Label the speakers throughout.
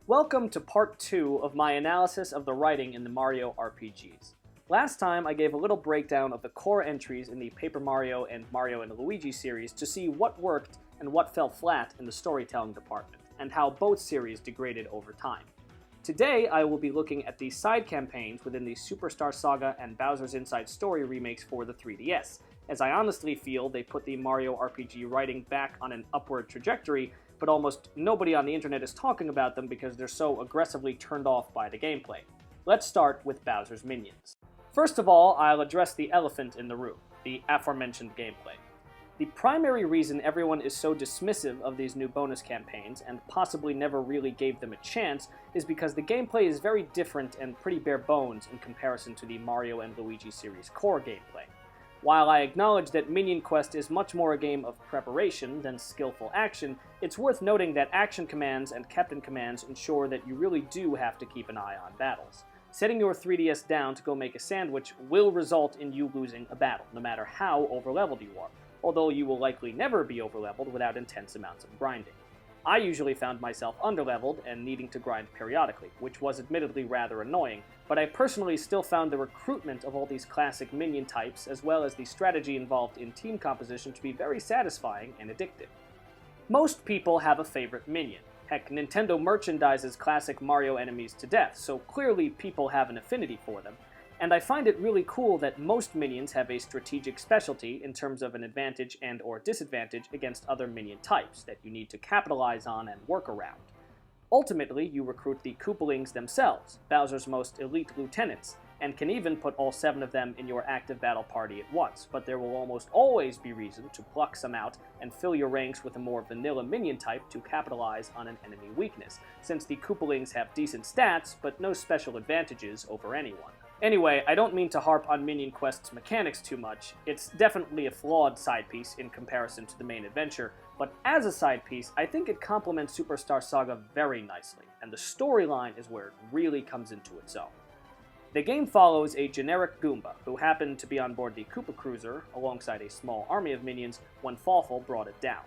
Speaker 1: Welcome to part 2 of my analysis of the writing in the Mario RPGs. Last time I gave a little breakdown of the core entries in the Paper Mario and Mario & Luigi series to see what worked and what fell flat in the storytelling department, and how both series degraded over time. Today I will be looking at the side campaigns within the Superstar Saga and Bowser's Inside Story remakes for the 3DS, as I honestly feel they put the Mario RPG writing back on an upward trajectory, but almost nobody on the internet is talking about them because they're so aggressively turned off by the gameplay. Let's start with Bowser's minions. First of all, I'll address the elephant in the room, the aforementioned gameplay. The primary reason everyone is so dismissive of these new bonus campaigns, and possibly never really gave them a chance, is because the gameplay is very different and pretty bare bones in comparison to the Mario & Luigi series core gameplay. While I acknowledge that Minion Quest is much more a game of preparation than skillful action, it's worth noting that action commands and captain commands ensure that you really do have to keep an eye on battles. Setting your 3DS down to go make a sandwich will result in you losing a battle, no matter how overleveled you are, although you will likely never be overleveled without intense amounts of grinding. I usually found myself underleveled and needing to grind periodically, which was admittedly rather annoying, but I personally still found the recruitment of all these classic minion types, as well as the strategy involved in team composition, to be very satisfying and addictive. Most people have a favorite minion. Heck, Nintendo merchandises classic Mario enemies to death, so clearly people have an affinity for them. And I find it really cool that most minions have a strategic specialty in terms of an advantage and or disadvantage against other minion types that you need to capitalize on and work around. Ultimately, you recruit the Koopalings themselves, Bowser's most elite lieutenants, and can even put all 7 of them in your active battle party at once, but there will almost always be reason to pluck some out and fill your ranks with a more vanilla minion type to capitalize on an enemy weakness, since the Koopalings have decent stats, but no special advantages over anyone. Anyway, I don't mean to harp on Minion Quest's mechanics too much. It's definitely a flawed side piece in comparison to the main adventure, but as a side piece, I think it complements Superstar Saga very nicely, and the storyline is where it really comes into its own. The game follows a generic Goomba, who happened to be on board the Koopa Cruiser alongside a small army of minions when Fawful brought it down.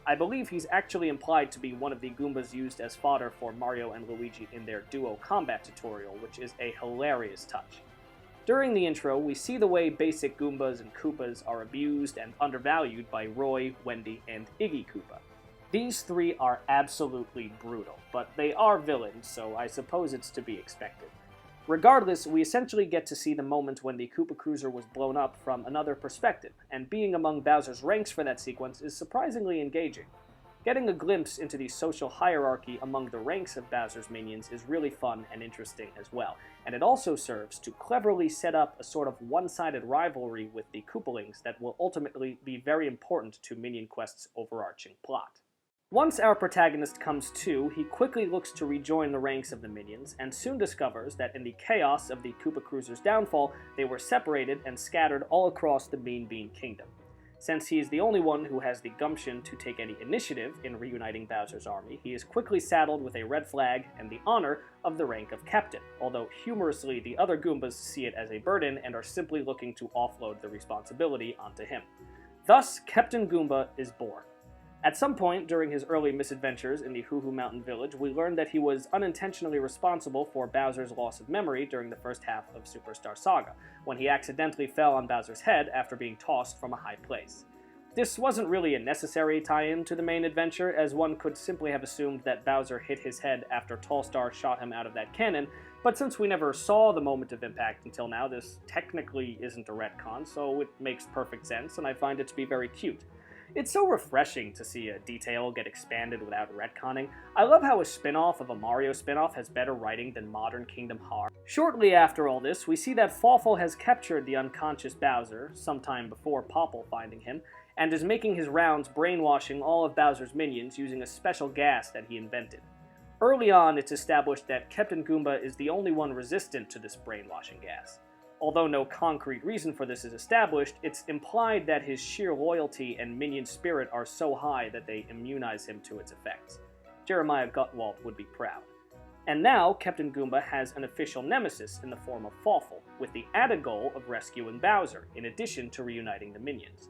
Speaker 1: I believe he's actually implied to be one of the Goombas used as fodder for Mario and Luigi in their duo combat tutorial, which is a hilarious touch. During the intro, we see the way basic Goombas and Koopas are abused and undervalued by Roy, Wendy, and Iggy Koopa. These 3 are absolutely brutal, but they are villains, so I suppose it's to be expected. Regardless, we essentially get to see the moment when the Koopa Cruiser was blown up from another perspective, and being among Bowser's ranks for that sequence is surprisingly engaging. Getting a glimpse into the social hierarchy among the ranks of Bowser's minions is really fun and interesting as well, and it also serves to cleverly set up a sort of one-sided rivalry with the Koopalings that will ultimately be very important to Minion Quest's overarching plot. Once our protagonist comes to, he quickly looks to rejoin the ranks of the minions, and soon discovers that in the chaos of the Koopa Cruiser's downfall, they were separated and scattered all across the Mean Bean Kingdom. Since he is the only one who has the gumption to take any initiative in reuniting Bowser's army, he is quickly saddled with a red flag and the honor of the rank of captain, although humorously the other Goombas see it as a burden and are simply looking to offload the responsibility onto him. Thus, Captain Goomba is born. At some point during his early misadventures in the Hoo Hoo Mountain village, we learned that he was unintentionally responsible for Bowser's loss of memory during the first half of Superstar Saga, when he accidentally fell on Bowser's head after being tossed from a high place. This wasn't really a necessary tie-in to the main adventure, as one could simply have assumed that Bowser hit his head after Tallstar shot him out of that cannon, but since we never saw the moment of impact until now, this technically isn't a retcon, so it makes perfect sense, and I find it to be very cute. It's so refreshing to see a detail get expanded without retconning. I love how a spin-off of a Mario spin-off has better writing than modern Kingdom Hearts. Shortly after all this, we see that Fawful has captured the unconscious Bowser, sometime before Popple finding him, and is making his rounds brainwashing all of Bowser's minions using a special gas that he invented. Early on, it's established that Captain Goomba is the only one resistant to this brainwashing gas. Although no concrete reason for this is established, it's implied that his sheer loyalty and minion spirit are so high that they immunize him to its effects. Jeremiah Gutwalt would be proud. And now, Captain Goomba has an official nemesis in the form of Fawful, with the added goal of rescuing Bowser, in addition to reuniting the minions.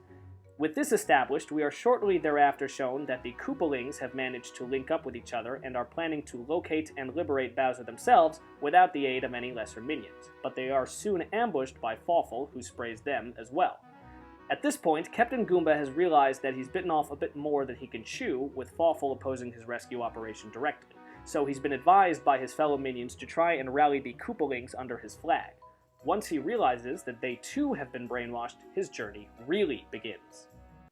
Speaker 1: With this established, we are shortly thereafter shown that the Koopalings have managed to link up with each other and are planning to locate and liberate Bowser themselves without the aid of any lesser minions, but they are soon ambushed by Fawful, who sprays them as well. At this point, Captain Goomba has realized that he's bitten off a bit more than he can chew, with Fawful opposing his rescue operation directly, so he's been advised by his fellow minions to try and rally the Koopalings under his flag. Once he realizes that they too have been brainwashed, his journey really begins.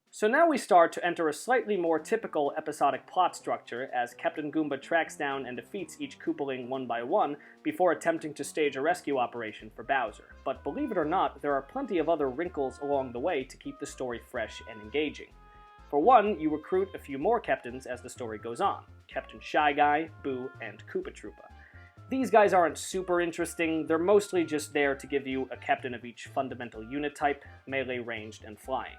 Speaker 1: So now we start to enter a slightly more typical episodic plot structure as Captain Goomba tracks down and defeats each Koopaling one by one before attempting to stage a rescue operation for Bowser. But believe it or not, there are plenty of other wrinkles along the way to keep the story fresh and engaging. For one, you recruit a few more captains as the story goes on: Captain Shy Guy, Boo, and Koopa Troopa. These guys aren't super interesting, they're mostly just there to give you a captain of each fundamental unit type, melee, ranged, and flying.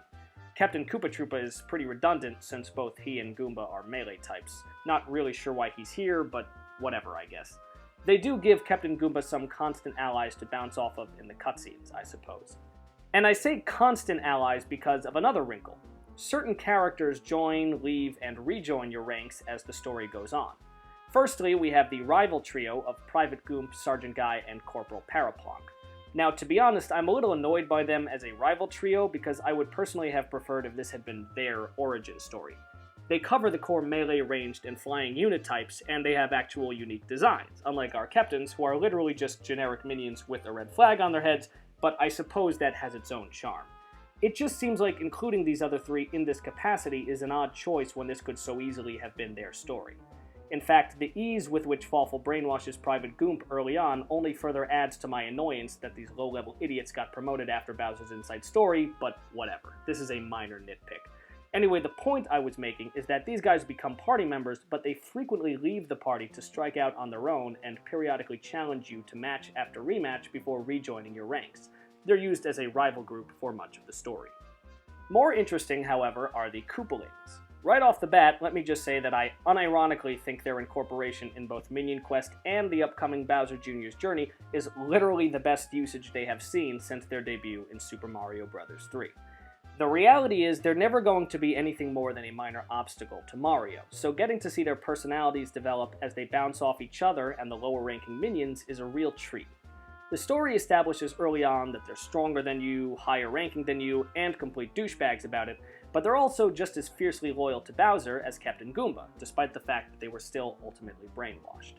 Speaker 1: Captain Koopa Troopa is pretty redundant since both he and Goomba are melee types. Not really sure why he's here, but whatever, I guess. They do give Captain Goomba some constant allies to bounce off of in the cutscenes, I suppose. And I say constant allies because of another wrinkle. Certain characters join, leave, and rejoin your ranks as the story goes on. Firstly, we have the rival trio of Private Goomp, Sergeant Guy, and Corporal Paraplonk. Now, to be honest, I'm a little annoyed by them as a rival trio because I would personally have preferred if this had been their origin story. They cover the core melee, ranged, and flying unit types, and they have actual unique designs, unlike our captains, who are literally just generic minions with a red flag on their heads, but I suppose that has its own charm. It just seems like including these other three in this capacity is an odd choice when this could so easily have been their story. In fact, the ease with which Fawful brainwashes Private Goomp early on only further adds to my annoyance that these low-level idiots got promoted after Bowser's inside story, but whatever. This is a minor nitpick. Anyway, the point I was making is that these guys become party members, but they frequently leave the party to strike out on their own and periodically challenge you to match after rematch before rejoining your ranks. They're used as a rival group for much of the story. More interesting, however, are the Koopalings. Right off the bat, let me just say that I unironically think their incorporation in both Minion Quest and the upcoming Bowser Jr.'s journey is literally the best usage they have seen since their debut in Super Mario Bros. 3. The reality is they're never going to be anything more than a minor obstacle to Mario, so getting to see their personalities develop as they bounce off each other and the lower-ranking minions is a real treat. The story establishes early on that they're stronger than you, higher ranking than you, and complete douchebags about it, but they're also just as fiercely loyal to Bowser as Captain Goomba, despite the fact that they were still ultimately brainwashed.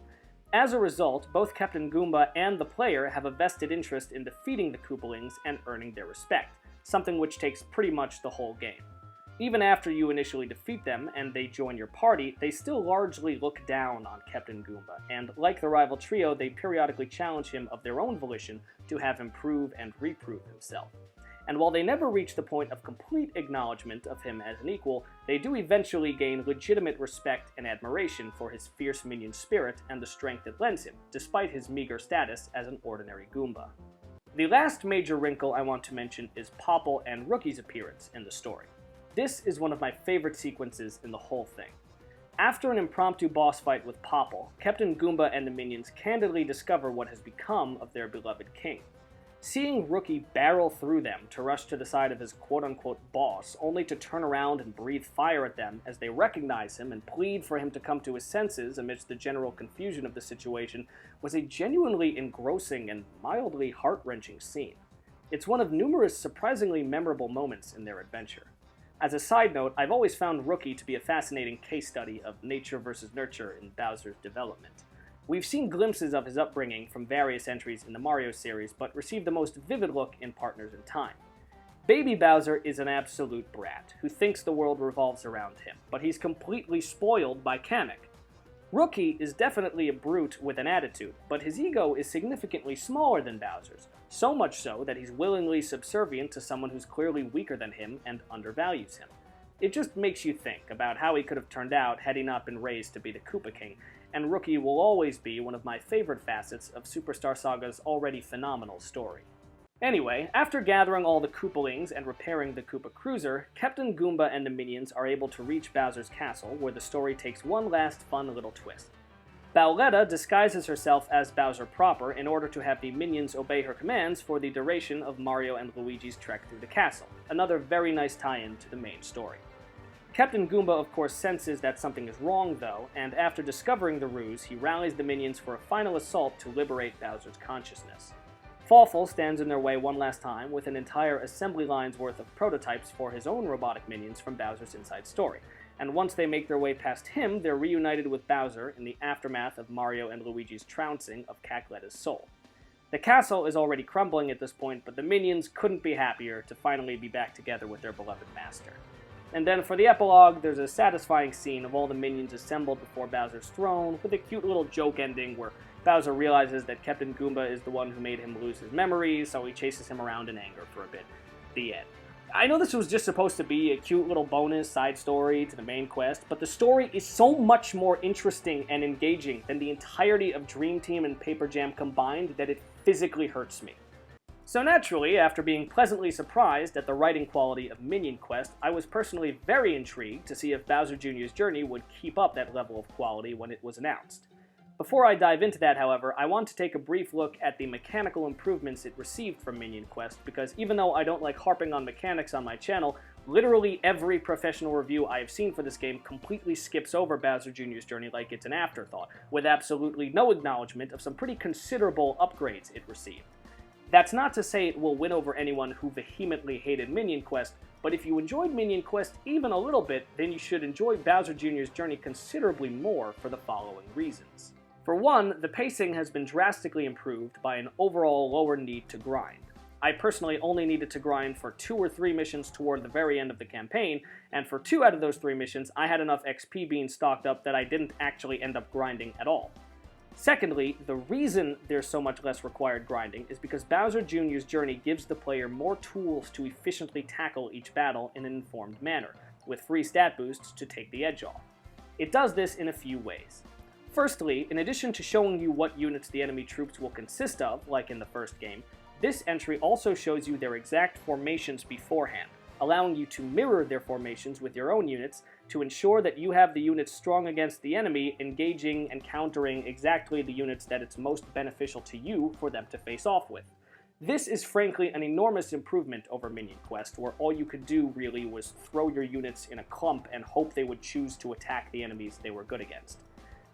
Speaker 1: As a result, both Captain Goomba and the player have a vested interest in defeating the Koopalings and earning their respect, something which takes pretty much the whole game. Even after you initially defeat them and they join your party, they still largely look down on Captain Goomba, and like the rival trio, they periodically challenge him of their own volition to have him prove and reprove himself. And while they never reach the point of complete acknowledgement of him as an equal, they do eventually gain legitimate respect and admiration for his fierce minion spirit and the strength it lends him, despite his meager status as an ordinary Goomba. The last major wrinkle I want to mention is Popple and Rookie's appearance in the story. This is one of my favorite sequences in the whole thing. After an impromptu boss fight with Popple, Captain Goomba and the minions candidly discover what has become of their beloved king. Seeing Rookie barrel through them to rush to the side of his quote-unquote boss, only to turn around and breathe fire at them as they recognize him and plead for him to come to his senses amidst the general confusion of the situation, was a genuinely engrossing and mildly heart-wrenching scene. It's one of numerous surprisingly memorable moments in their adventure. As a side note, I've always found Rookie to be a fascinating case study of nature versus nurture in Bowser's development. We've seen glimpses of his upbringing from various entries in the Mario series, but received the most vivid look in Partners in Time. Baby Bowser is an absolute brat, who thinks the world revolves around him, but he's completely spoiled by Kamek. Rookie is definitely a brute with an attitude, but his ego is significantly smaller than Bowser's, so much so that he's willingly subservient to someone who's clearly weaker than him and undervalues him. It just makes you think about how he could have turned out had he not been raised to be the Koopa King, and Rookie will always be one of my favorite facets of Superstar Saga's already phenomenal story. Anyway, after gathering all the Koopalings and repairing the Koopa Cruiser, Captain Goomba and the minions are able to reach Bowser's castle, where the story takes one last fun little twist. Bowletta disguises herself as Bowser proper in order to have the minions obey her commands for the duration of Mario and Luigi's trek through the castle, another very nice tie-in to the main story. Captain Goomba of course senses that something is wrong though, and after discovering the ruse, he rallies the minions for a final assault to liberate Bowser's consciousness. Fawful stands in their way one last time with an entire assembly line's worth of prototypes for his own robotic minions from Bowser's Inside Story, and once they make their way past him, they're reunited with Bowser in the aftermath of Mario and Luigi's trouncing of Cackleta's soul. The castle is already crumbling at this point, but the minions couldn't be happier to finally be back together with their beloved master. And then for the epilogue, there's a satisfying scene of all the minions assembled before Bowser's throne, with a cute little joke ending where Bowser realizes that Captain Goomba is the one who made him lose his memories, so he chases him around in anger for a bit. The end. I know this was just supposed to be a cute little bonus side story to the main quest, but the story is so much more interesting and engaging than the entirety of Dream Team and Paper Jam combined that it physically hurts me. So naturally, after being pleasantly surprised at the writing quality of Minion Quest, I was personally very intrigued to see if Bowser Jr.'s journey would keep up that level of quality when it was announced. Before I dive into that, however, I want to take a brief look at the mechanical improvements it received from Minion Quest, because even though I don't like harping on mechanics on my channel, literally every professional review I have seen for this game completely skips over Bowser Jr.'s journey like it's an afterthought, with absolutely no acknowledgement of some pretty considerable upgrades it received. That's not to say it will win over anyone who vehemently hated Minion Quest, but if you enjoyed Minion Quest even a little bit, then you should enjoy Bowser Jr.'s journey considerably more for the following reasons. For one, the pacing has been drastically improved by an overall lower need to grind. I personally only needed to grind for 2 or 3 missions toward the very end of the campaign, and for 2 out of those 3 missions, I had enough XP being stocked up that I didn't actually end up grinding at all. Secondly, the reason there's so much less required grinding is because Bowser Jr.'s journey gives the player more tools to efficiently tackle each battle in an informed manner, with free stat boosts to take the edge off. It does this in a few ways. Firstly, in addition to showing you what units the enemy troops will consist of, like in the first game, this entry also shows you their exact formations beforehand, allowing you to mirror their formations with your own units to ensure that you have the units strong against the enemy, engaging and countering exactly the units that it's most beneficial to you for them to face off with. This is frankly an enormous improvement over Minion Quest, where all you could do really was throw your units in a clump and hope they would choose to attack the enemies they were good against.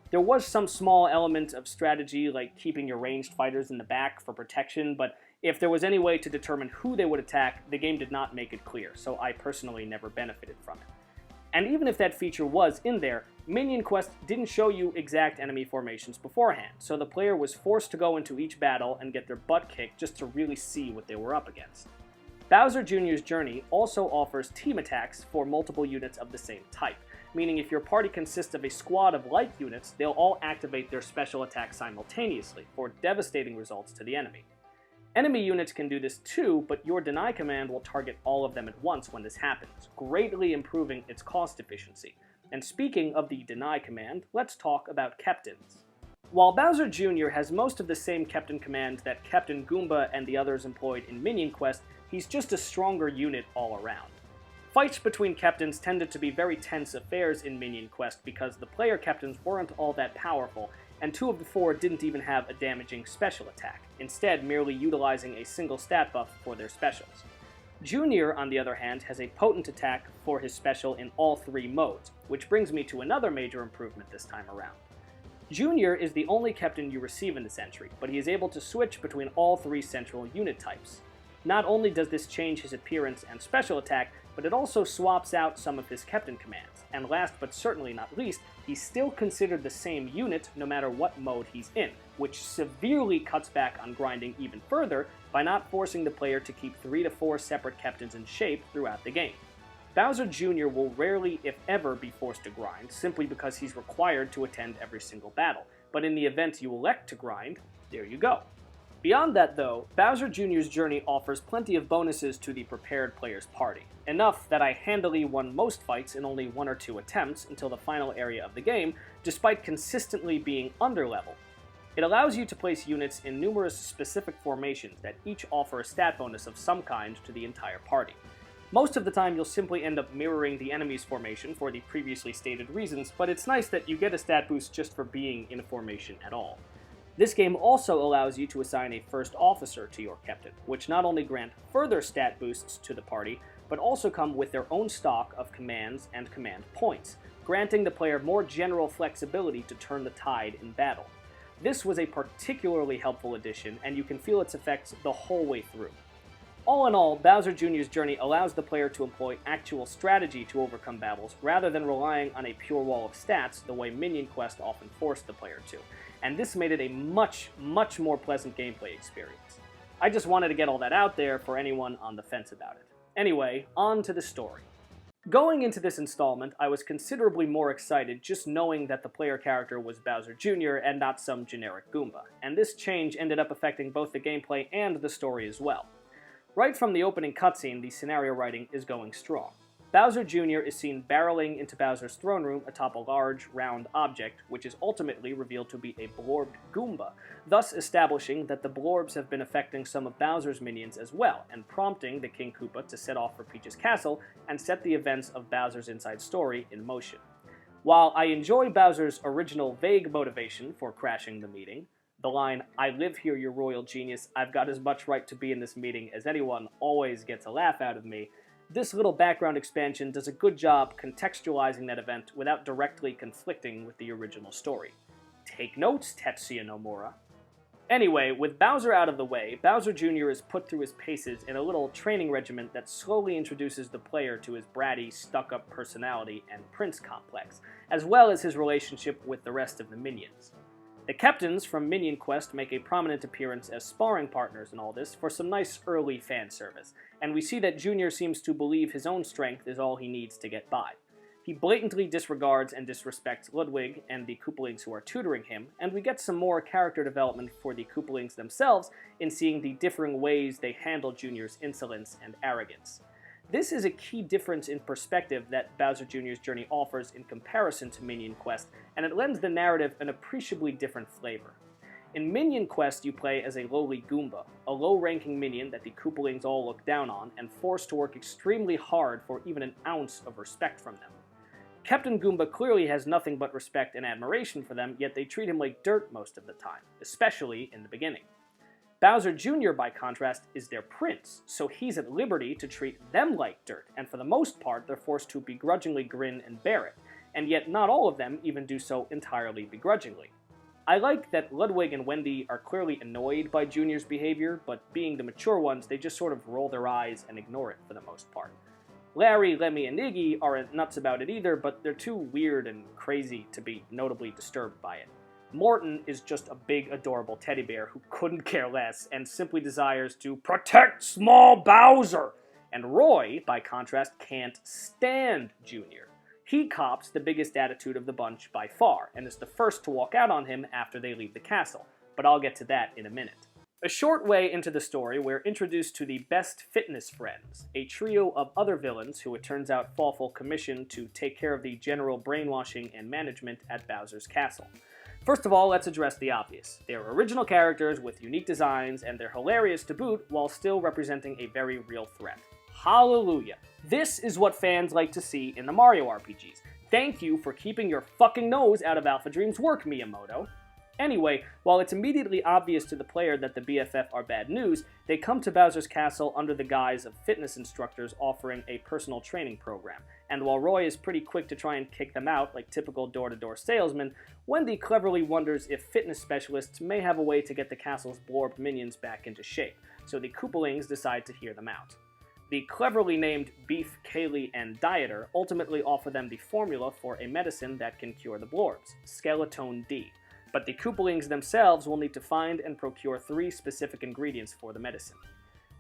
Speaker 1: There was some small element of strategy, like keeping your ranged fighters in the back for protection, but if there was any way to determine who they would attack, the game did not make it clear, so I personally never benefited from it. And even if that feature was in there, Minion Quest didn't show you exact enemy formations beforehand, so the player was forced to go into each battle and get their butt kicked just to really see what they were up against. Bowser Jr.'s journey also offers team attacks for multiple units of the same type, meaning if your party consists of a squad of like units, they'll all activate their special attacks simultaneously for devastating results to the enemy. Enemy units can do this too, but your deny command will target all of them at once when this happens, greatly improving its cost efficiency. And speaking of the deny command, let's talk about captains. While Bowser Jr. has most of the same captain command that Captain Goomba and the others employed in Minion Quest, he's just a stronger unit all around. Fights between captains tended to be very tense affairs in Minion Quest because the player captains weren't all that powerful, and 2 of the 4 didn't even have a damaging special attack, instead merely utilizing a single stat buff for their specials. Junior, on the other hand, has a potent attack for his special in all 3 modes, which brings me to another major improvement this time around. Junior is the only captain you receive in this entry, but he is able to switch between all 3 central unit types. Not only does this change his appearance and special attack, but it also swaps out some of his captain commands, and last but certainly not least, he's still considered the same unit no matter what mode he's in, which severely cuts back on grinding even further by not forcing the player to keep 3 to 4 separate captains in shape throughout the game. Bowser Jr. will rarely, if ever, be forced to grind, simply because he's required to attend every single battle, but in the event you elect to grind, there you go. Beyond that though, Bowser Jr.'s journey offers plenty of bonuses to the prepared player's party, enough that I handily won most fights in only 1 or 2 attempts until the final area of the game, despite consistently being underleveled. It allows you to place units in numerous specific formations that each offer a stat bonus of some kind to the entire party. Most of the time you'll simply end up mirroring the enemy's formation for the previously stated reasons, but it's nice that you get a stat boost just for being in a formation at all. This game also allows you to assign a first officer to your captain, which not only grant further stat boosts to the party, but also come with their own stock of commands and command points, granting the player more general flexibility to turn the tide in battle. This was a particularly helpful addition, and you can feel its effects the whole way through. All in all, Bowser Jr.'s journey allows the player to employ actual strategy to overcome battles, rather than relying on a pure wall of stats the way Minion Quest often forced the player to, and this made it a much more pleasant gameplay experience. I just wanted to get all that out there for anyone on the fence about it. Anyway, on to the story. Going into this installment, I was considerably more excited just knowing that the player character was Bowser Jr. and not some generic Goomba, and this change ended up affecting both the gameplay and the story as well. Right from the opening cutscene, the scenario writing is going strong. Bowser Jr. is seen barreling into Bowser's throne room atop a large, round object, which is ultimately revealed to be a blorbed Goomba, thus establishing that the blorbs have been affecting some of Bowser's minions as well, and prompting the King Koopa to set off for Peach's castle and set the events of Bowser's inside story in motion. While I enjoy Bowser's original vague motivation for crashing the meeting, the line, "I live here, your royal genius, I've got as much right to be in this meeting as anyone," always gets a laugh out of me. This little background expansion does a good job contextualizing that event without directly conflicting with the original story. Take notes, Tetsuya Nomura. Anyway, with Bowser out of the way, Bowser Jr. is put through his paces in a little training regiment that slowly introduces the player to his bratty, stuck-up personality and prince complex, as well as his relationship with the rest of the minions. The captains from Minion Quest make a prominent appearance as sparring partners in all this for some nice early fan service, and we see that Junior seems to believe his own strength is all he needs to get by. He blatantly disregards and disrespects Ludwig and the Koopalings who are tutoring him, and we get some more character development for the Koopalings themselves in seeing the differing ways they handle Junior's insolence and arrogance. This is a key difference in perspective that Bowser Jr.'s journey offers in comparison to Minion Quest, and it lends the narrative an appreciably different flavor. In Minion Quest, you play as a lowly Goomba, a low-ranking minion that the Koopalings all look down on, and forced to work extremely hard for even an ounce of respect from them. Captain Goomba clearly has nothing but respect and admiration for them, yet they treat him like dirt most of the time, especially in the beginning. Bowser Jr., by contrast, is their prince, so he's at liberty to treat them like dirt, and for the most part they're forced to begrudgingly grin and bear it, and yet not all of them even do so entirely begrudgingly. I like that Ludwig and Wendy are clearly annoyed by Junior's behavior, but being the mature ones, they just sort of roll their eyes and ignore it for the most part. Larry, Lemmy, and Iggy aren't nuts about it either, but they're too weird and crazy to be notably disturbed by it. Morton is just a big, adorable teddy bear who couldn't care less and simply desires to protect small Bowser. And Roy, by contrast, can't stand Junior. He cops the biggest attitude of the bunch by far, and is the first to walk out on him after they leave the castle, but I'll get to that in a minute. A short way into the story, we're introduced to the Best Fitness Friends, a trio of other villains who it turns out Fawful commissioned to take care of the general brainwashing and management at Bowser's castle. First of all, let's address the obvious. They're original characters with unique designs, and they're hilarious to boot while still representing a very real threat. Hallelujah! This is what fans like to see in the Mario RPGs. Thank you for keeping your fucking nose out of Alpha Dream's work, Miyamoto. Anyway, while it's immediately obvious to the player that the BFF are bad news, they come to Bowser's castle under the guise of fitness instructors offering a personal training program, and while Roy is pretty quick to try and kick them out like typical door-to-door salesmen, Wendy cleverly wonders if fitness specialists may have a way to get the castle's blorbed minions back into shape, so the Koopalings decide to hear them out. The cleverly named Beef, Kaylee, and Dieter ultimately offer them the formula for a medicine that can cure the blorbs, Skeletone D. But the Koopalings themselves will need to find and procure 3 specific ingredients for the medicine.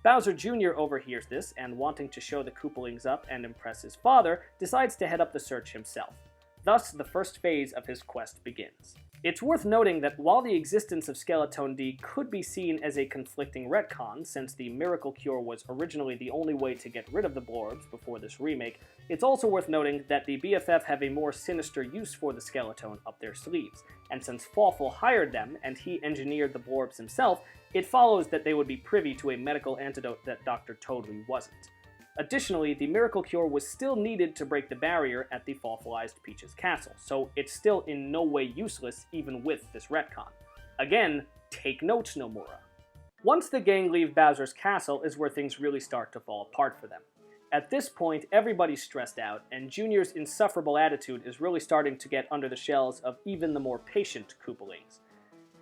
Speaker 1: Bowser Jr. overhears this, and wanting to show the Koopalings up and impress his father, decides to head up the search himself. Thus, the first phase of his quest begins. It's worth noting that while the existence of Skeletone D could be seen as a conflicting retcon, since the miracle cure was originally the only way to get rid of the blorbs before this remake, it's also worth noting that the BFF have a more sinister use for the Skeletone up their sleeves, and since Fawful hired them and he engineered the blorbs himself, it follows that they would be privy to a medical antidote that Dr. Toadley wasn't. Additionally, the miracle cure was still needed to break the barrier at the fossilized Peach's castle, so it's still in no way useless even with this retcon. Again, take notes, Nomura. Once the gang leave Bowser's castle is where things really start to fall apart for them. At this point, everybody's stressed out, and Junior's insufferable attitude is really starting to get under the shells of even the more patient Koopalings.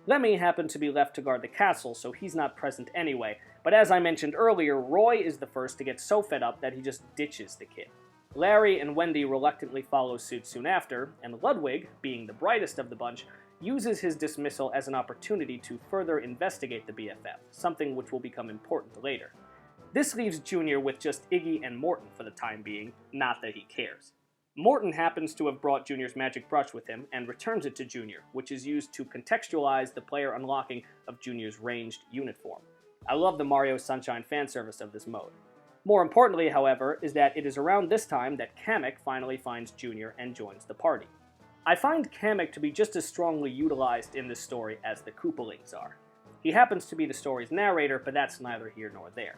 Speaker 1: Lemmy happened to be left to guard the castle, so he's not present anyway, but as I mentioned earlier, Roy is the first to get so fed up that he just ditches the kid. Larry and Wendy reluctantly follow suit soon after, and Ludwig, being the brightest of the bunch, uses his dismissal as an opportunity to further investigate the BFF, something which will become important later. This leaves Junior with just Iggy and Morton for the time being, not that he cares. Morton happens to have brought Junior's magic brush with him and returns it to Junior, which is used to contextualize the player unlocking of Junior's ranged unit form. I love the Mario Sunshine fanservice of this mode. More importantly, however, is that it is around this time that Kamek finally finds Junior and joins the party. I find Kamek to be just as strongly utilized in this story as the Koopalings are. He happens to be the story's narrator, but that's neither here nor there.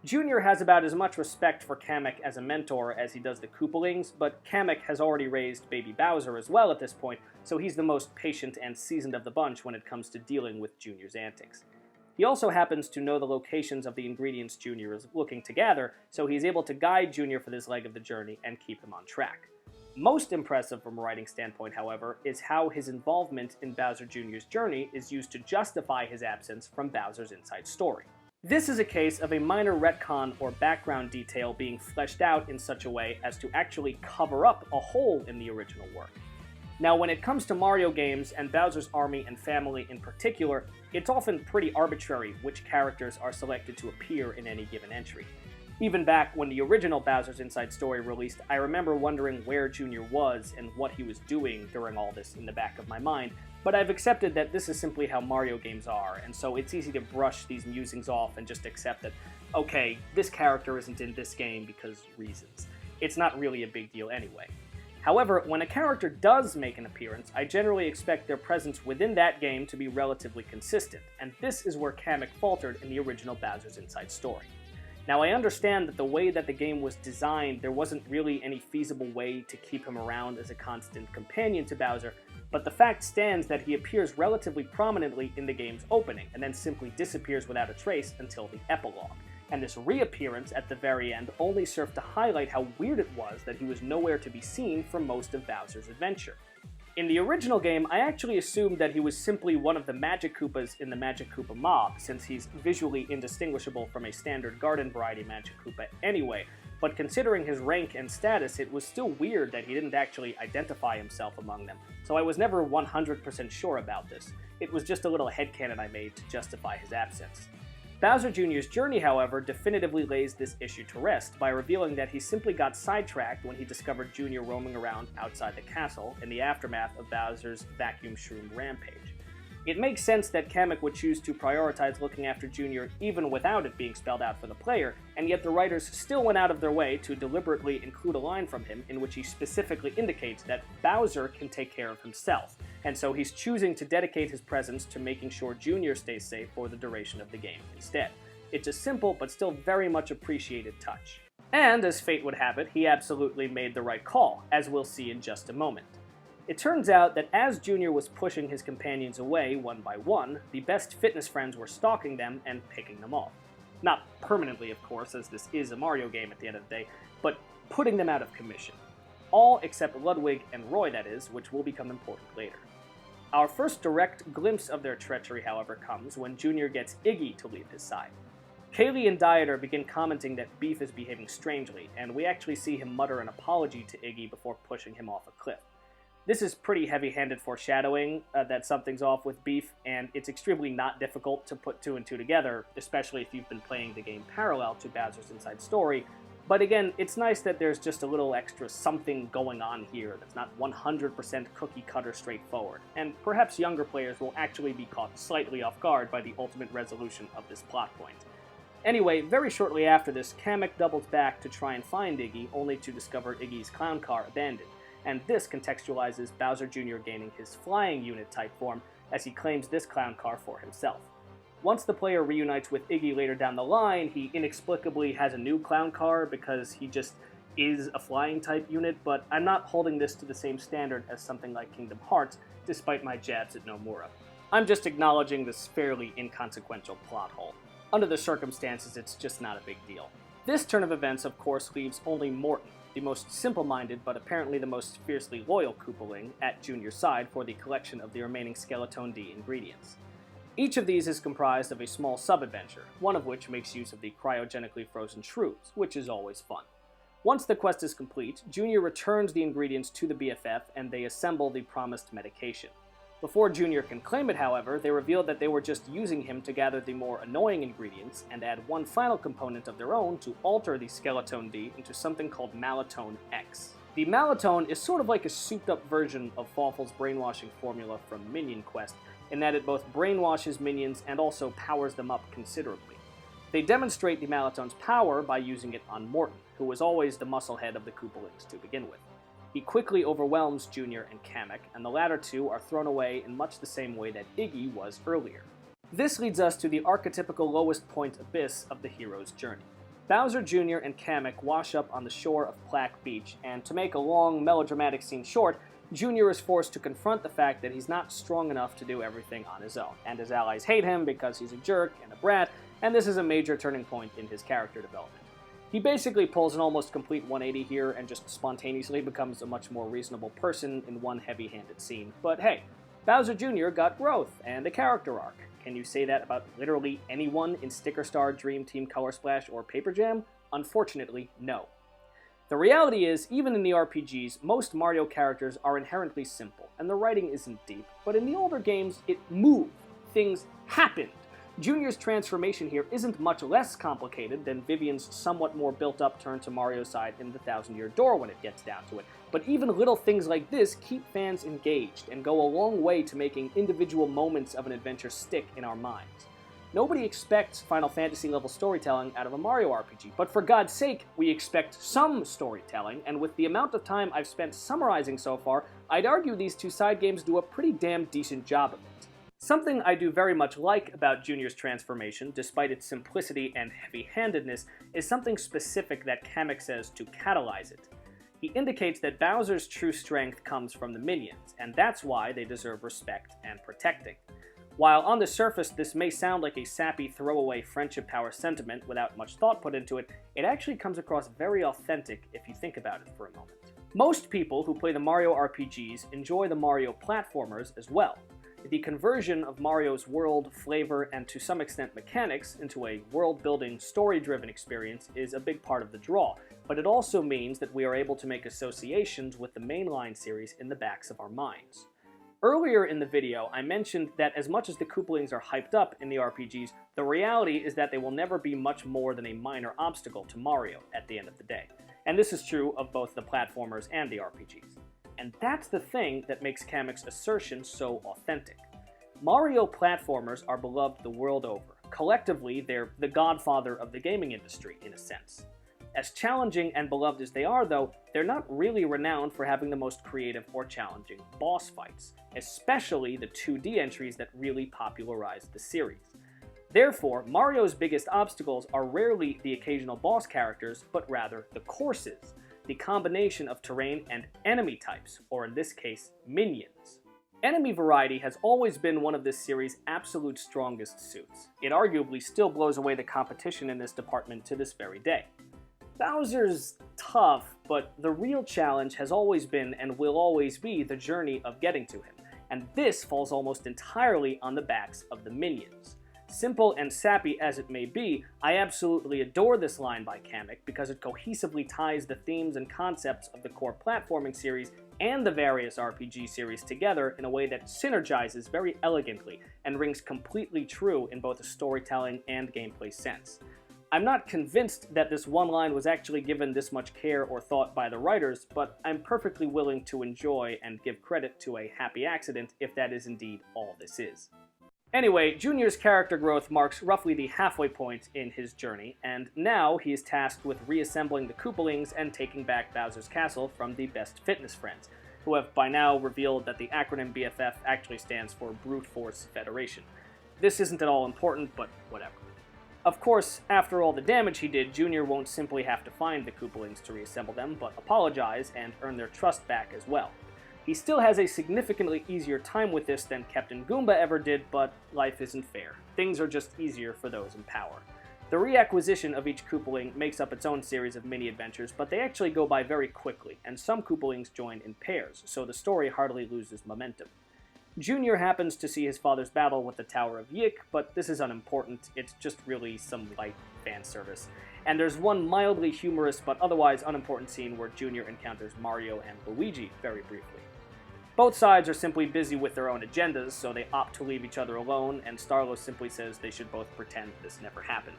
Speaker 1: Junior has about as much respect for Kamek as a mentor as he does the Koopalings, but Kamek has already raised baby Bowser as well at this point, so he's the most patient and seasoned of the bunch when it comes to dealing with Junior's antics. He also happens to know the locations of the ingredients Junior is looking to gather, so he's able to guide Junior for this leg of the journey and keep him on track. Most impressive from a writing standpoint, however, is how his involvement in Bowser Jr.'s journey is used to justify his absence from Bowser's inside story. This is a case of a minor retcon or background detail being fleshed out in such a way as to actually cover up a hole in the original work. Now, when it comes to Mario games, and Bowser's army and family in particular, it's often pretty arbitrary which characters are selected to appear in any given entry. Even back when the original Bowser's Inside Story released, I remember wondering where Junior was and what he was doing during all this in the back of my mind, but I've accepted that this is simply how Mario games are, and so it's easy to brush these musings off and just accept that, okay, this character isn't in this game because reasons. It's not really a big deal anyway. However, when a character does make an appearance, I generally expect their presence within that game to be relatively consistent, and this is where Kamek faltered in the original Bowser's Inside Story. Now, I understand that the way that the game was designed, there wasn't really any feasible way to keep him around as a constant companion to Bowser, but the fact stands that he appears relatively prominently in the game's opening, and then simply disappears without a trace until the epilogue. And this reappearance at the very end only served to highlight how weird it was that he was nowhere to be seen for most of Bowser's adventure. In the original game, I actually assumed that he was simply one of the Magikoopas in the Magikoopa Mob, since he's visually indistinguishable from a standard garden variety Magikoopa anyway, but considering his rank and status, it was still weird that he didn't actually identify himself among them, so I was never 100% sure about this. It was just a little headcanon I made to justify his absence. Bowser Jr.'s journey, however, definitively lays this issue to rest by revealing that he simply got sidetracked when he discovered Jr. roaming around outside the castle in the aftermath of Bowser's vacuum shroom rampage. It makes sense that Kamek would choose to prioritize looking after Jr. even without it being spelled out for the player, and yet the writers still went out of their way to deliberately include a line from him in which he specifically indicates that Bowser can take care of himself, and so he's choosing to dedicate his presence to making sure Jr. stays safe for the duration of the game instead. It's a simple but still very much appreciated touch. And as fate would have it, he absolutely made the right call, as we'll see in just a moment. It turns out that as Junior was pushing his companions away one by one, the best fitness friends were stalking them and picking them off. Not permanently, of course, as this is a Mario game at the end of the day, but putting them out of commission. All except Ludwig and Roy, that is, which will become important later. Our first direct glimpse of their treachery, however, comes when Junior gets Iggy to leave his side. Kaylee and Dieter begin commenting that Beef is behaving strangely, and we actually see him mutter an apology to Iggy before pushing him off a cliff. This is pretty heavy-handed foreshadowing that something's off with Beef, and it's extremely not difficult to put two and two together, especially if you've been playing the game parallel to Bowser's Inside Story. But again, it's nice that there's just a little extra something going on here that's not 100% cookie-cutter straightforward, and perhaps younger players will actually be caught slightly off guard by the ultimate resolution of this plot point. Anyway, very shortly after this, Kamek doubles back to try and find Iggy, only to discover Iggy's clown car abandoned. And this contextualizes Bowser Jr. gaining his flying unit type form as he claims this clown car for himself. Once the player reunites with Iggy later down the line, he inexplicably has a new clown car because he just is a flying type unit, but I'm not holding this to the same standard as something like Kingdom Hearts, despite my jabs at Nomura. I'm just acknowledging this fairly inconsequential plot hole. Under the circumstances, it's just not a big deal. This turn of events, of course, leaves only Morton, the most simple-minded but apparently the most fiercely loyal Koopaling, at Junior's side for the collection of the remaining Skeleton D ingredients. Each of these is comprised of a small sub-adventure, one of which makes use of the cryogenically frozen shrews, which is always fun. Once the quest is complete, Junior returns the ingredients to the BFF and they assemble the promised medication. Before Junior can claim it, however, they reveal that they were just using him to gather the more annoying ingredients and add one final component of their own to alter the Skeleton D into something called Malotone X. The Malotone is sort of like a souped-up version of Fawful's brainwashing formula from Minion Quest, in that it both brainwashes minions and also powers them up considerably. They demonstrate the Malotone's power by using it on Morton, who was always the musclehead of the Koopalings to begin with. He quickly overwhelms Junior and Kamek, and the latter two are thrown away in much the same way that Iggy was earlier. This leads us to the archetypical lowest point abyss of the hero's journey. Bowser Jr. and Kamek wash up on the shore of Plaque Beach, and to make a long, melodramatic scene short, Junior is forced to confront the fact that he's not strong enough to do everything on his own, and his allies hate him because he's a jerk and a brat, and this is a major turning point in his character development. He basically pulls an almost complete 180 here and just spontaneously becomes a much more reasonable person in one heavy-handed scene. But hey, Bowser Jr. got growth and a character arc. Can you say that about literally anyone in Sticker Star, Dream Team, Color Splash, or Paper Jam? Unfortunately, no. The reality is, even in the RPGs, most Mario characters are inherently simple, and the writing isn't deep, but in the older games, it moved. Things happened. Junior's transformation here isn't much less complicated than Vivian's somewhat more built-up turn to Mario's side in the Thousand-Year Door when it gets down to it, but even little things like this keep fans engaged and go a long way to making individual moments of an adventure stick in our minds. Nobody expects Final Fantasy-level storytelling out of a Mario RPG, but for God's sake, we expect some storytelling, and with the amount of time I've spent summarizing so far, I'd argue these two side games do a pretty damn decent job of it. Something I do very much like about Junior's transformation, despite its simplicity and heavy-handedness, is something specific that Kamek says to catalyze it. He indicates that Bowser's true strength comes from the minions, and that's why they deserve respect and protecting. While on the surface this may sound like a sappy throwaway friendship power sentiment without much thought put into it, it actually comes across very authentic if you think about it for a moment. Most people who play the Mario RPGs enjoy the Mario platformers as well. The conversion of Mario's world, flavor, and to some extent mechanics into a world-building, story-driven experience is a big part of the draw, but it also means that we are able to make associations with the mainline series in the backs of our minds. Earlier in the video, I mentioned that as much as the Koopalings are hyped up in the RPGs, the reality is that they will never be much more than a minor obstacle to Mario at the end of the day. And this is true of both the platformers and the RPGs. And that's the thing that makes Kamek's assertion so authentic. Mario platformers are beloved the world over. Collectively, they're the godfather of the gaming industry, in a sense. As challenging and beloved as they are, though, they're not really renowned for having the most creative or challenging boss fights, especially the 2D entries that really popularized the series. Therefore, Mario's biggest obstacles are rarely the occasional boss characters, but rather the courses, the combination of terrain and enemy types, or in this case, minions. Enemy variety has always been one of this series' absolute strongest suits. It arguably still blows away the competition in this department to this very day. Bowser's tough, but the real challenge has always been and will always be the journey of getting to him, and this falls almost entirely on the backs of the minions. Simple and sappy as it may be, I absolutely adore this line by Kamek because it cohesively ties the themes and concepts of the core platforming series and the various RPG series together in a way that synergizes very elegantly and rings completely true in both a storytelling and gameplay sense. I'm not convinced that this one line was actually given this much care or thought by the writers, but I'm perfectly willing to enjoy and give credit to a happy accident if that is indeed all this is. Anyway, Junior's character growth marks roughly the halfway point in his journey, and now he is tasked with reassembling the Koopalings and taking back Bowser's Castle from the Best Fitness Friends, who have by now revealed that the acronym BFF actually stands for Brute Force Federation. This isn't at all important, but whatever. Of course, after all the damage he did, Junior won't simply have to find the Koopalings to reassemble them, but apologize and earn their trust back as well. He still has a significantly easier time with this than Captain Goomba ever did, but life isn't fair. Things are just easier for those in power. The reacquisition of each Koopaling makes up its own series of mini-adventures, but they actually go by very quickly, and some Koopalings join in pairs, so the story hardly loses momentum. Junior happens to see his father's battle with the Tower of Yik, but this is unimportant, it's just really some light fan service. And there's one mildly humorous but otherwise unimportant scene where Junior encounters Mario and Luigi very briefly. Both sides are simply busy with their own agendas, so they opt to leave each other alone, and Starlo simply says they should both pretend this never happened.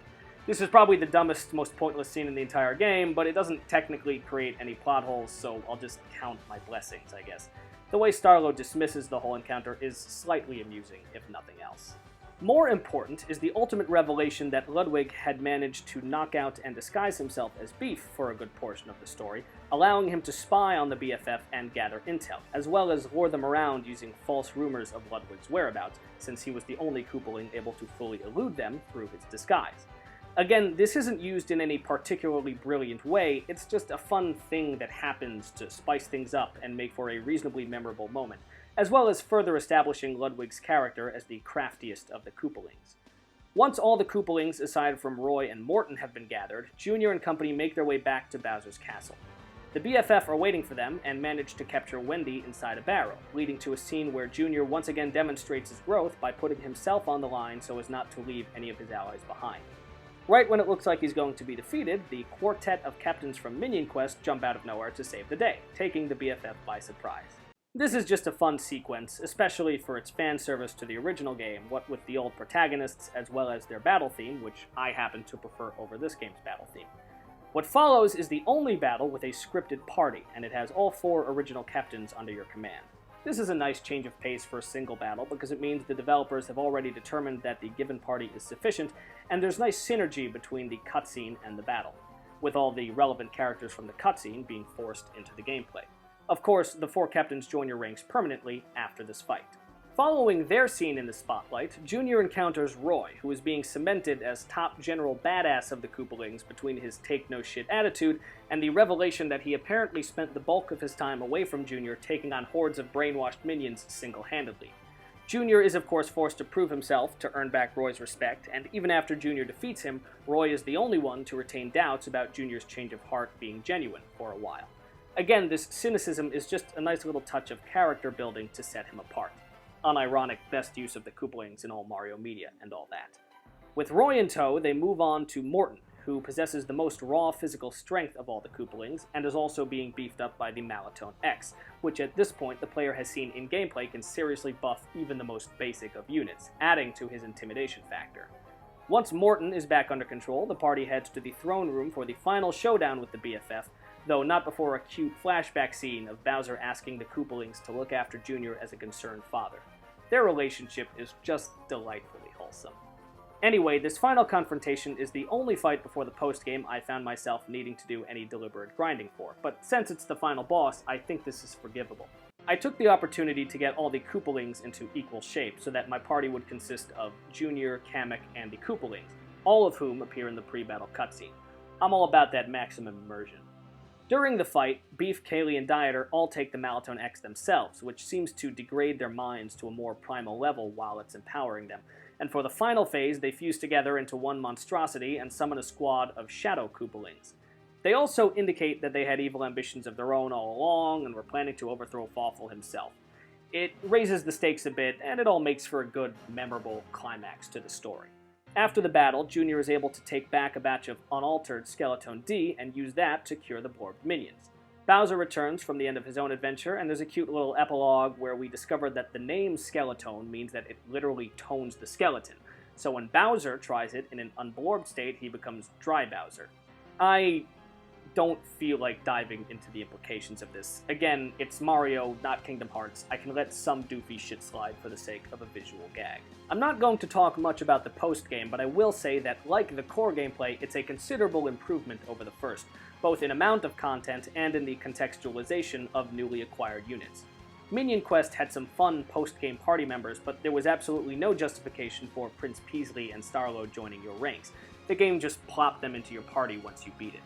Speaker 1: This is probably the dumbest, most pointless scene in the entire game, but it doesn't technically create any plot holes, so I'll just count my blessings, I guess. The way Starlo dismisses the whole encounter is slightly amusing, if nothing else. More important is the ultimate revelation that Ludwig had managed to knock out and disguise himself as Beef for a good portion of the story, allowing him to spy on the BFF and gather intel, as well as lure them around using false rumors of Ludwig's whereabouts, since he was the only Koopaling able to fully elude them through his disguise. Again, this isn't used in any particularly brilliant way, it's just a fun thing that happens to spice things up and make for a reasonably memorable moment, as well as further establishing Ludwig's character as the craftiest of the Koopalings. Once all the Koopalings, aside from Roy and Morton, have been gathered, Junior and company make their way back to Bowser's castle. The BFF are waiting for them and manage to capture Wendy inside a barrel, leading to a scene where Junior once again demonstrates his growth by putting himself on the line so as not to leave any of his allies behind. Right when it looks like he's going to be defeated, the quartet of captains from Minion Quest jump out of nowhere to save the day, taking the BFF by surprise. This is just a fun sequence, especially for its fan service to the original game, what with the old protagonists as well as their battle theme, which I happen to prefer over this game's battle theme. What follows is the only battle with a scripted party, and it has all 4 original captains under your command. This is a nice change of pace for a single battle because it means the developers have already determined that the given party is sufficient, and there's nice synergy between the cutscene and the battle, with all the relevant characters from the cutscene being forced into the gameplay. Of course, the 4 captains join your ranks permanently after this fight. Following their scene in the spotlight, Junior encounters Roy, who is being cemented as top general badass of the Koopalings between his take-no-shit attitude and the revelation that he apparently spent the bulk of his time away from Junior taking on hordes of brainwashed minions single-handedly. Junior is of course forced to prove himself to earn back Roy's respect, and even after Junior defeats him, Roy is the only one to retain doubts about Junior's change of heart being genuine for a while. Again, this cynicism is just a nice little touch of character building to set him apart. Unironic best use of the Koopalings in all Mario media and all that. With Roy in tow, they move on to Morton, who possesses the most raw physical strength of all the Koopalings, and is also being beefed up by the Malatone X, which at this point the player has seen in gameplay can seriously buff even the most basic of units, adding to his intimidation factor. Once Morton is back under control, the party heads to the throne room for the final showdown with the BFF, though not before a cute flashback scene of Bowser asking the Koopalings to look after Junior as a concerned father. Their relationship is just delightfully wholesome. Anyway, this final confrontation is the only fight before the post-game I found myself needing to do any deliberate grinding for, but since it's the final boss, I think this is forgivable. I took the opportunity to get all the Koopalings into equal shape so that my party would consist of Junior, Kamek, and the Koopalings, all of whom appear in the pre-battle cutscene. I'm all about that maximum immersion. During the fight, Beef, Kaylee, and Dieter all take the Malatone X themselves, which seems to degrade their minds to a more primal level while it's empowering them, and for the final phase they fuse together into one monstrosity and summon a squad of Shadow Koopalings. They also indicate that they had evil ambitions of their own all along and were planning to overthrow Fawful himself. It raises the stakes a bit, and it all makes for a good, memorable climax to the story. After the battle, Junior is able to take back a batch of unaltered Skeleton D and use that to cure the blorbed minions. Bowser returns from the end of his own adventure, and there's a cute little epilogue where we discover that the name Skeletone means that it literally tones the skeleton. So when Bowser tries it in an unblorbed state, he becomes Dry Bowser. I don't feel like diving into the implications of this. Again, it's Mario, not Kingdom Hearts. I can let some doofy shit slide for the sake of a visual gag. I'm not going to talk much about the post-game, but I will say that, like the core gameplay, it's a considerable improvement over the first, both in amount of content and in the contextualization of newly acquired units. Minion Quest had some fun post-game party members, but there was absolutely no justification for Prince Peasley and Starlo joining your ranks. The game just plopped them into your party once you beat it.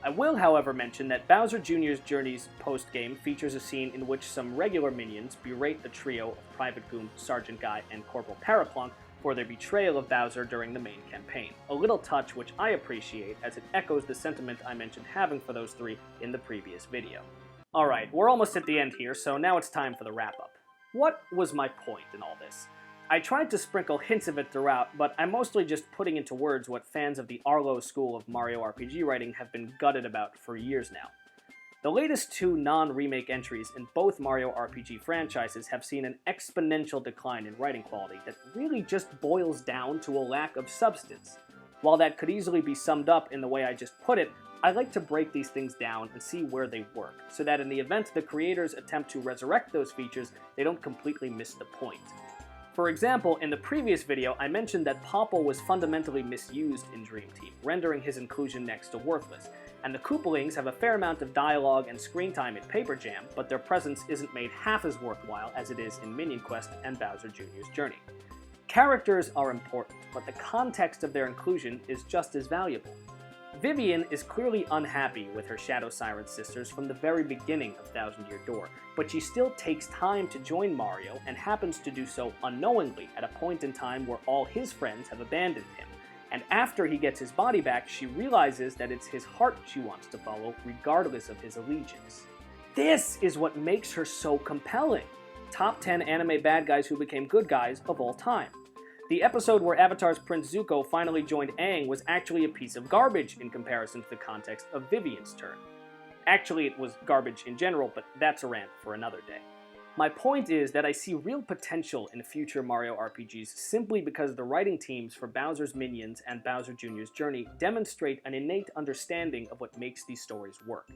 Speaker 1: I will, however, mention that Bowser Jr.'s Journey's post-game features a scene in which some regular minions berate the trio of Private Goom, Sergeant Guy, and Corporal Paraplunk for their betrayal of Bowser during the main campaign. A little touch which I appreciate, as it echoes the sentiment I mentioned having for those three in the previous video. Alright, we're almost at the end here, so now it's time for the wrap-up. What was my point in all this? I tried to sprinkle hints of it throughout, but I'm mostly just putting into words what fans of the Arlo school of Mario RPG writing have been gutted about for years now. The latest two non-remake entries in both Mario RPG franchises have seen an exponential decline in writing quality that really just boils down to a lack of substance. While that could easily be summed up in the way I just put it, I like to break these things down and see where they work, so that in the event the creators attempt to resurrect those features, they don't completely miss the point. For example, in the previous video, I mentioned that Popple was fundamentally misused in Dream Team, rendering his inclusion next to worthless, and the Koopalings have a fair amount of dialogue and screen time in Paper Jam, but their presence isn't made half as worthwhile as it is in Minion Quest and Bowser Jr.'s Journey. Characters are important, but the context of their inclusion is just as valuable. Vivian is clearly unhappy with her Shadow Siren sisters from the very beginning of Thousand Year Door, but she still takes time to join Mario and happens to do so unknowingly at a point in time where all his friends have abandoned him. And after he gets his body back, she realizes that it's his heart she wants to follow, regardless of his allegiance. This is what makes her so compelling. Top 10 anime bad guys who became good guys of all time. The episode where Avatar's Prince Zuko finally joined Aang was actually a piece of garbage in comparison to the context of Vivian's turn. Actually, it was garbage in general, but that's a rant for another day. My point is that I see real potential in future Mario RPGs simply because the writing teams for Bowser's Minions and Bowser Jr.'s Journey demonstrate an innate understanding of what makes these stories work.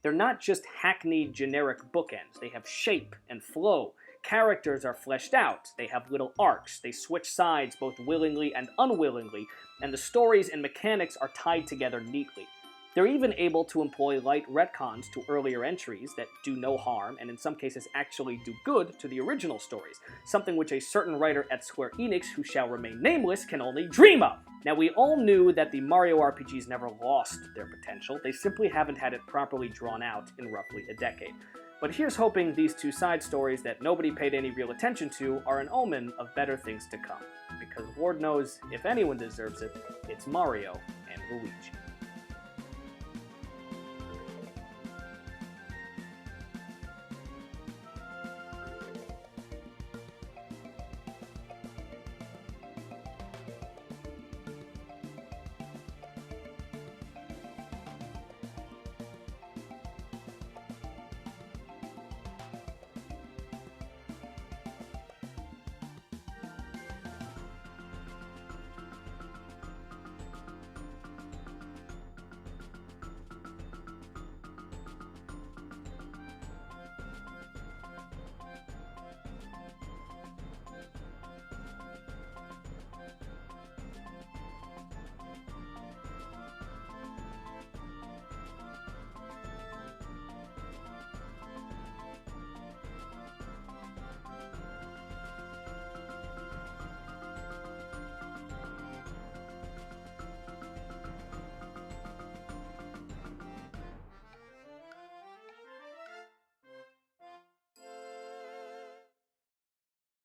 Speaker 1: They're not just hackneyed generic bookends, they have shape and flow. Characters are fleshed out, they have little arcs, they switch sides both willingly and unwillingly, and the stories and mechanics are tied together neatly. They're even able to employ light retcons to earlier entries that do no harm, and in some cases actually do good to the original stories, something which a certain writer at Square Enix, who shall remain nameless, can only dream of! Now, we all knew that the Mario RPGs never lost their potential, they simply haven't had it properly drawn out in roughly a decade. But here's hoping these two side stories that nobody paid any real attention to are an omen of better things to come. Because Lord knows, if anyone deserves it, it's Mario and Luigi.